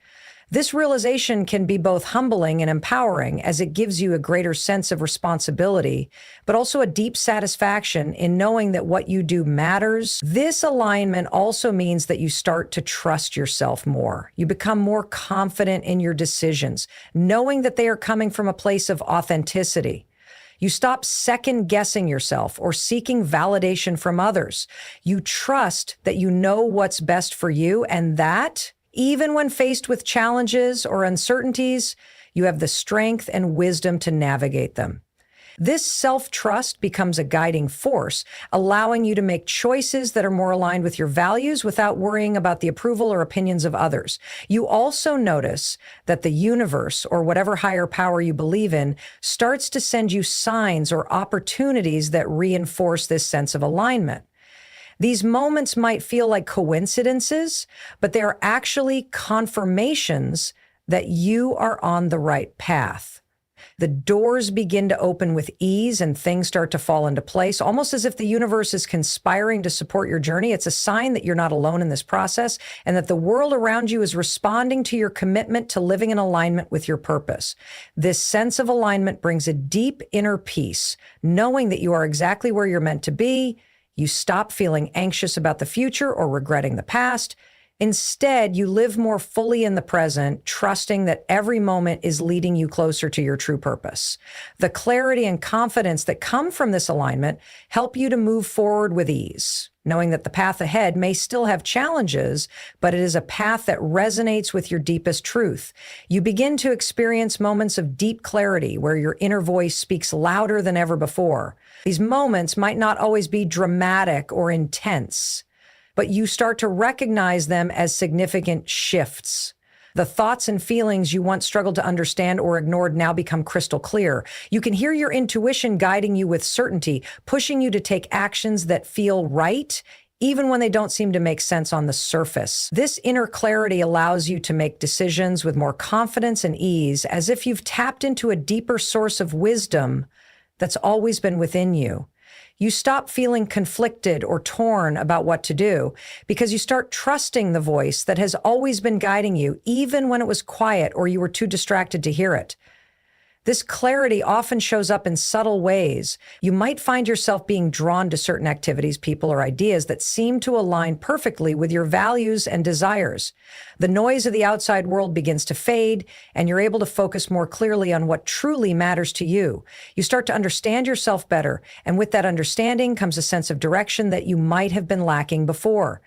This realization can be both humbling and empowering, as it gives you a greater sense of responsibility, but also a deep satisfaction in knowing that what you do matters. This alignment also means that you start to trust yourself more. You become more confident in your decisions, knowing that they are coming from a place of authenticity. You stop second-guessing yourself or seeking validation from others. You trust that you know what's best for you, and that, even when faced with challenges or uncertainties, you have the strength and wisdom to navigate them. This self-trust becomes a guiding force, allowing you to make choices that are more aligned with your values without worrying about the approval or opinions of others. You also notice that the universe, or whatever higher power you believe in, starts to send you signs or opportunities that reinforce this sense of alignment. These moments might feel like coincidences, but they are actually confirmations that you are on the right path. The doors begin to open with ease and things start to fall into place, almost as if the universe is conspiring to support your journey. It's a sign that you're not alone in this process and that the world around you is responding to your commitment to living in alignment with your purpose. This sense of alignment brings a deep inner peace, knowing that you are exactly where you're meant to be. You stop feeling anxious about the future or regretting the past. Instead, you live more fully in the present, trusting that every moment is leading you closer to your true purpose. The clarity and confidence that come from this alignment help you to move forward with ease, knowing that the path ahead may still have challenges, but it is a path that resonates with your deepest truth. You begin to experience moments of deep clarity where your inner voice speaks louder than ever before. These moments might not always be dramatic or intense, but you start to recognize them as significant shifts. The thoughts and feelings you once struggled to understand or ignored now become crystal clear. You can hear your intuition guiding you with certainty, pushing you to take actions that feel right, even when they don't seem to make sense on the surface. This inner clarity allows you to make decisions with more confidence and ease, as if you've tapped into a deeper source of wisdom that's always been within you. You stop feeling conflicted or torn about what to do because you start trusting the voice that has always been guiding you, even when it was quiet or you were too distracted to hear it. This clarity often shows up in subtle ways. You might find yourself being drawn to certain activities, people, or ideas that seem to align perfectly with your values and desires. The noise of the outside world begins to fade, and you're able to focus more clearly on what truly matters to you. You start to understand yourself better, and with that understanding comes a sense of direction that you might have been lacking before.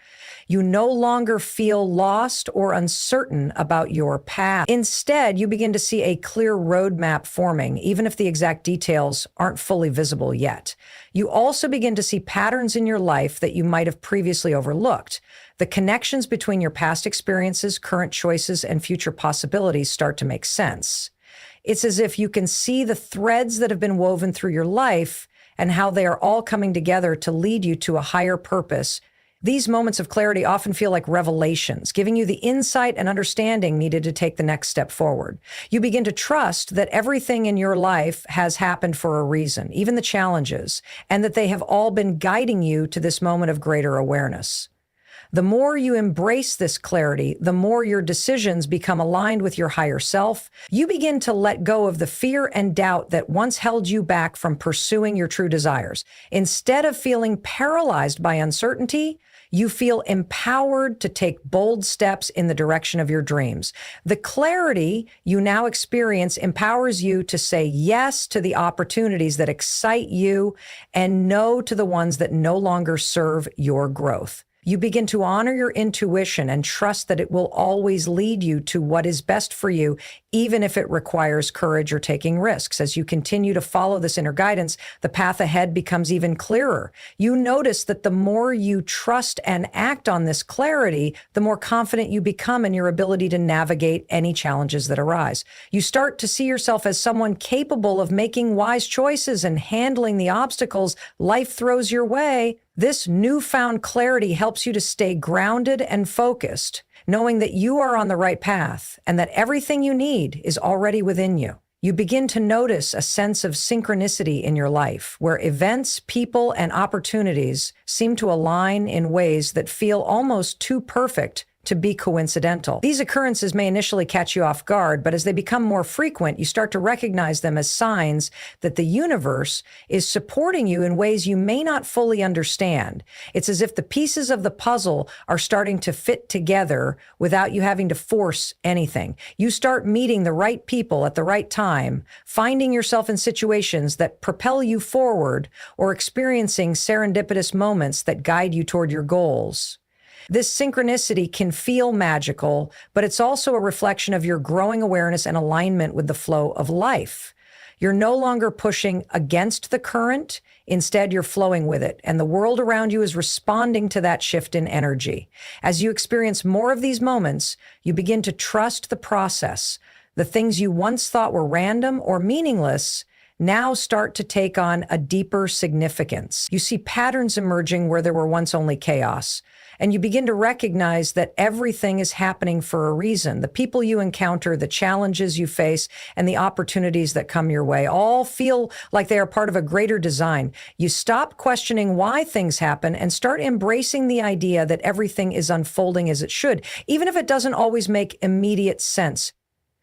You no longer feel lost or uncertain about your path. Instead, you begin to see a clear roadmap forming, even if the exact details aren't fully visible yet. You also begin to see patterns in your life that you might have previously overlooked. The connections between your past experiences, current choices, and future possibilities start to make sense. It's as if you can see the threads that have been woven through your life and how they are all coming together to lead you to a higher purpose. These moments of clarity often feel like revelations, giving you the insight and understanding needed to take the next step forward. You begin to trust that everything in your life has happened for a reason, even the challenges, and that they have all been guiding you to this moment of greater awareness. The more you embrace this clarity, the more your decisions become aligned with your higher self. You begin to let go of the fear and doubt that once held you back from pursuing your true desires. Instead of feeling paralyzed by uncertainty, you feel empowered to take bold steps in the direction of your dreams. The clarity you now experience empowers you to say yes to the opportunities that excite you and no to the ones that no longer serve your growth. You begin to honor your intuition and trust that it will always lead you to what is best for you, even if it requires courage or taking risks. As you continue to follow this inner guidance, the path ahead becomes even clearer. You notice that the more you trust and act on this clarity, the more confident you become in your ability to navigate any challenges that arise. You start to see yourself as someone capable of making wise choices and handling the obstacles life throws your way. This newfound clarity helps you to stay grounded and focused, knowing that you are on the right path and that everything you need is already within you. You begin to notice a sense of synchronicity in your life, where events, people, and opportunities seem to align in ways that feel almost too perfect to be coincidental. These occurrences may initially catch you off guard, but as they become more frequent, you start to recognize them as signs that the universe is supporting you in ways you may not fully understand. It's as if the pieces of the puzzle are starting to fit together without you having to force anything. You start meeting the right people at the right time, finding yourself in situations that propel you forward, or experiencing serendipitous moments that guide you toward your goals. This synchronicity can feel magical, but it's also a reflection of your growing awareness and alignment with the flow of life. You're no longer pushing against the current. Instead, you're flowing with it, and the world around you is responding to that shift in energy. As you experience more of these moments, you begin to trust the process. The things you once thought were random or meaningless now start to take on a deeper significance. You see patterns emerging where there were once only chaos. And you begin to recognize that everything is happening for a reason. The people you encounter, the challenges you face, and the opportunities that come your way all feel like they are part of a greater design. You stop questioning why things happen and start embracing the idea that everything is unfolding as it should, even if it doesn't always make immediate sense.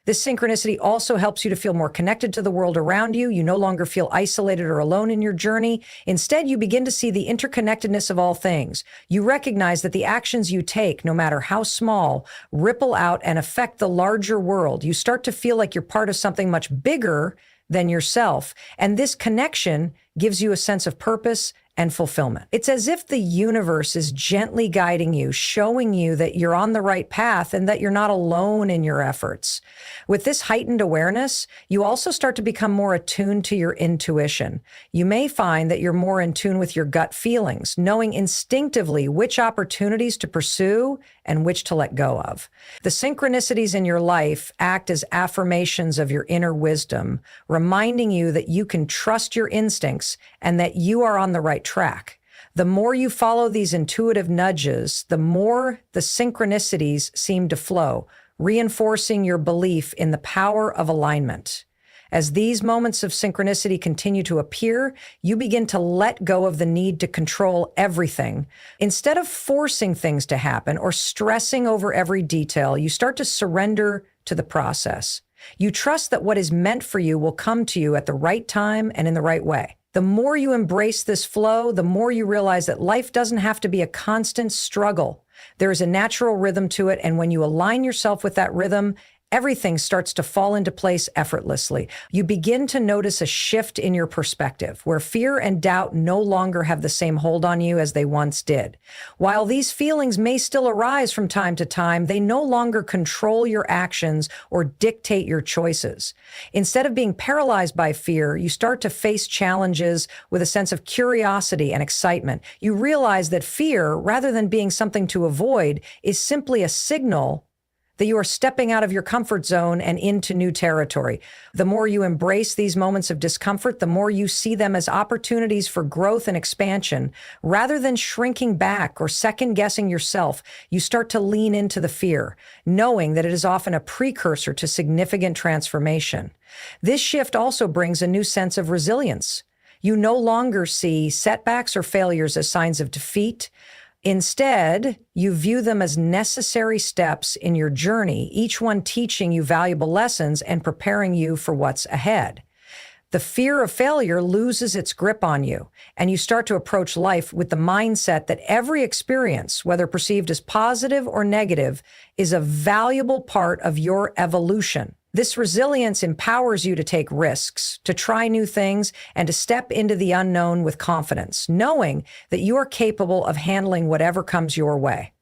This synchronicity also helps you to feel more connected to the world around you. You no longer feel isolated or alone in your journey. Instead, you begin to see the interconnectedness of all things. You recognize that the actions you take, no matter how small, ripple out and affect the larger world. You start to feel like you're part of something much bigger than yourself. And this connection gives you a sense of purpose and fulfillment. It's as if the universe is gently guiding you, showing you that you're on the right path and that you're not alone in your efforts. With this heightened awareness, you also start to become more attuned to your intuition. You may find that you're more in tune with your gut feelings, knowing instinctively which opportunities to pursue and which to let go of. The synchronicities in your life act as affirmations of your inner wisdom, reminding you that you can trust your instincts and that you are on the right track. The more you follow these intuitive nudges, the more the synchronicities seem to flow, reinforcing your belief in the power of alignment. As these moments of synchronicity continue to appear, you begin to let go of the need to control everything. Instead of forcing things to happen or stressing over every detail, you start to surrender to the process. You trust that what is meant for you will come to you at the right time and in the right way. The more you embrace this flow, the more you realize that life doesn't have to be a constant struggle. There is a natural rhythm to it, and when you align yourself with that rhythm, everything starts to fall into place effortlessly. You begin to notice a shift in your perspective, where fear and doubt no longer have the same hold on you as they once did. While these feelings may still arise from time to time, they no longer control your actions or dictate your choices. Instead of being paralyzed by fear, you start to face challenges with a sense of curiosity and excitement. You realize that fear, rather than being something to avoid, is simply a signal that you are stepping out of your comfort zone and into new territory. The more you embrace these moments of discomfort, the more you see them as opportunities for growth and expansion. Rather than shrinking back or second-guessing yourself, you start to lean into the fear, knowing that it is often a precursor to significant transformation. This shift also brings a new sense of resilience. You no longer see setbacks or failures as signs of defeat, Instead, you view them as necessary steps in your journey, each one teaching you valuable lessons and preparing you for what's ahead. The fear of failure loses its grip on you, and you start to approach life with the mindset that every experience, whether perceived as positive or negative, is a valuable part of your evolution. This resilience empowers you to take risks, to try new things, and to step into the unknown with confidence, knowing that you are capable of handling whatever comes your way.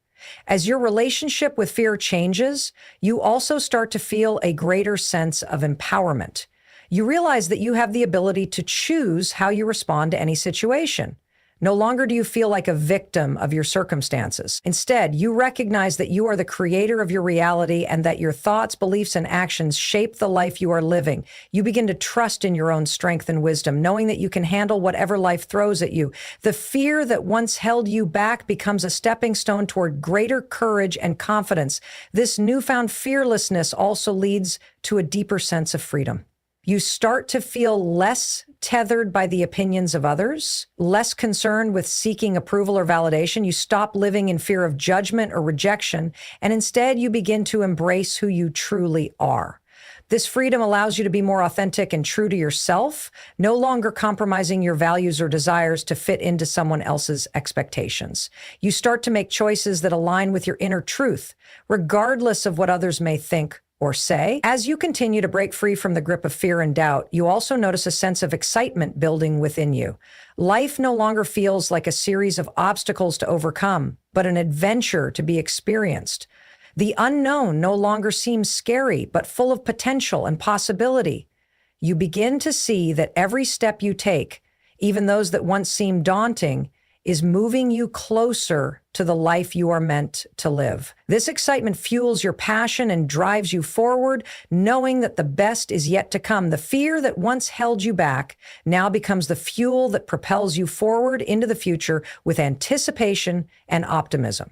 As your relationship with fear changes, you also start to feel a greater sense of empowerment. You realize that you have the ability to choose how you respond to any situation. No longer do you feel like a victim of your circumstances. Instead, you recognize that you are the creator of your reality and that your thoughts, beliefs, and actions shape the life you are living. You begin to trust in your own strength and wisdom, knowing that you can handle whatever life throws at you. The fear that once held you back becomes a stepping stone toward greater courage and confidence. This newfound fearlessness also leads to a deeper sense of freedom. You start to feel less tethered by the opinions of others, less concerned with seeking approval or validation. You stop living in fear of judgment or rejection, and instead you begin to embrace who you truly are. This freedom allows you to be more authentic and true to yourself, no longer compromising your values or desires to fit into someone else's expectations. You start to make choices that align with your inner truth, regardless of what others may think or say. As you continue to break free from the grip of fear and doubt, you also notice a sense of excitement building within you. Life no longer feels like a series of obstacles to overcome, but an adventure to be experienced. The unknown no longer seems scary, but full of potential and possibility. You begin to see that every step you take, even those that once seemed daunting, is moving you closer to the life you are meant to live. This excitement fuels your passion and drives you forward, knowing that the best is yet to come. The fear that once held you back now becomes the fuel that propels you forward into the future with anticipation and optimism.